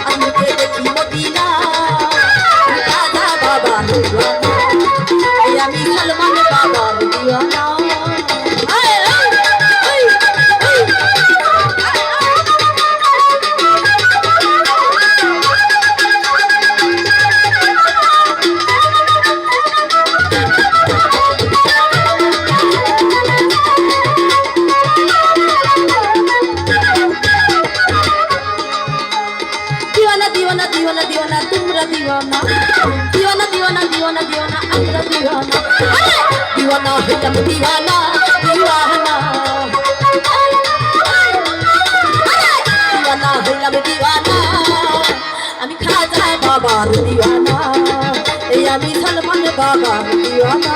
আমাকে দেখি মদিনা রাজা বাবার দিওয়ানা এই আমি সলমান বাবার দিওয়ানা दीवाना दीवाना तुमरा दीवाना दीवाना दीवाना दीवाना दीवाना हमरा दीवाना दीवाना हम दीवाना दीवाना दीवाना हम दीवाना আমি খাজা বাবার দীवाना এই আমি সলমান বাবার দীवाना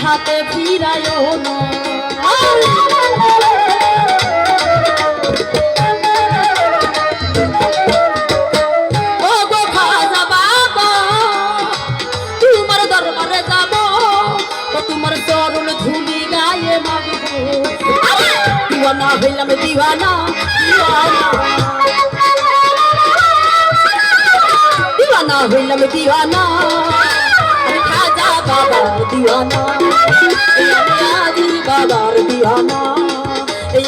हाथे फिरायो ना ओ गो खाजा बाबा तुम्हार दरबारे जाबो तो तुम्हार चरण धूली गाये मागबो दीवाना हইলাম दीवाना दीवाना हইলাম दीवाना खाजा बाबा दीवाना बाबार दीवाना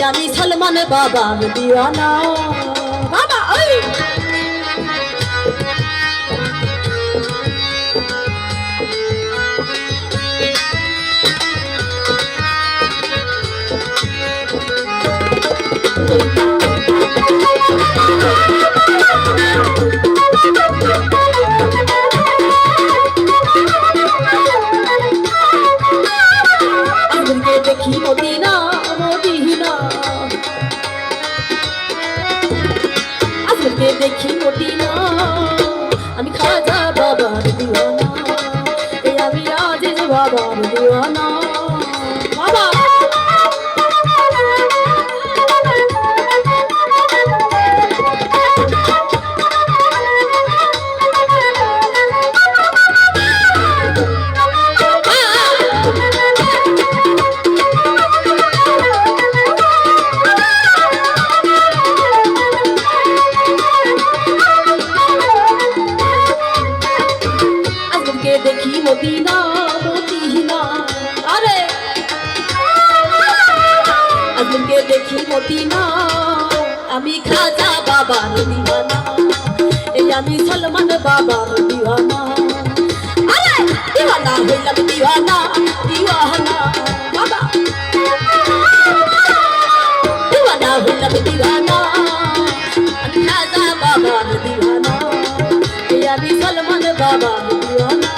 আমি সলমান বাবার দীवाना বাবা ওই देखी मदीना मदीना आजके देखी मदीना আমি খাজা বাবার दीवाना এই আমি আজিজ বাবার दीवाना বাবা देखी मदीना मदीना अरे आजके देखी मदीना আমি খাজা বাবার दीवाना এই আমি সলমান বাবার दीवाना अरे दीवाना হইলাম दीवाना दीवाना বাবা दीवाना হইলাম दीवाना আমি খাজা বাবার दीवाना এই আমি সলমান বাবার दीवाना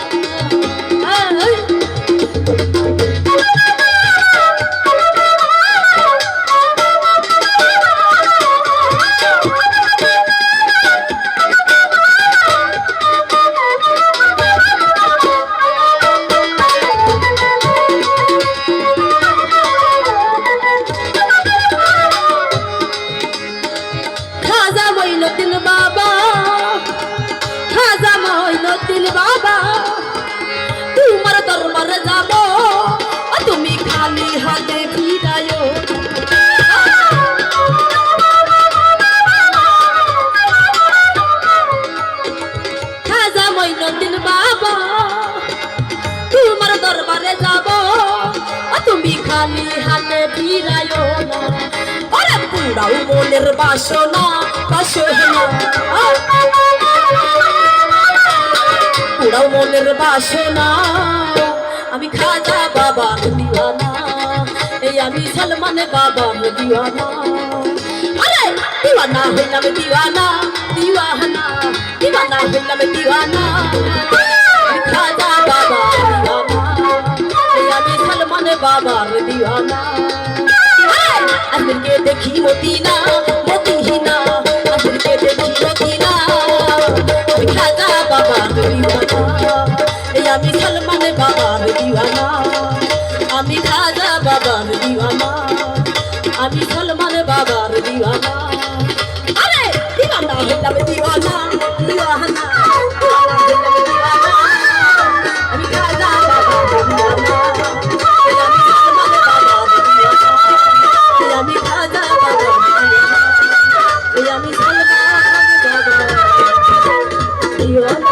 खाजा मोइनुद्दीन बाबा खाजा मोइनुद्दीन बाबा तुम्हार दरबारे जाबो তুমি খালি হাতে ফিরায়ো খাজা মোইনুদ্দীন বাবা তোমার দরবারে যাবো তুমি খালি হাতে ফিরায়ো না ওরে পুরাও মনের বাসনা বাসনা পুরাও মনের বাসনা আমি খাজা বাবার दीवाना এই আমি সলমান বাবার दीवाना अरे दीवाना হইলাম दीवाना दीवाना दीवाना হইলাম दीवाना খাজা বাবার दीवाना এই আমি সলমান বাবার দিওয়ানা আজকে দেখি মদিনা মদিনা আজকে দেখি মদিনা আমি খাজা বাবার দিওয়ানা এই আমি সলমান বাবার দিওয়ানা আমি খাজা বাবার দিওয়ানা আমি সলমান বাবার দিওয়ানা আরে দিওয়ানা হইলাম দিওয়ানা দিওয়ানা আমি খাজা বাবার দিওয়ানা আমি সলমান বাবার দিওয়ানা আমি খাজা বাবার দিওয়ানা আমি সলমান বাবার দিওয়ানা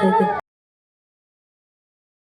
Okay.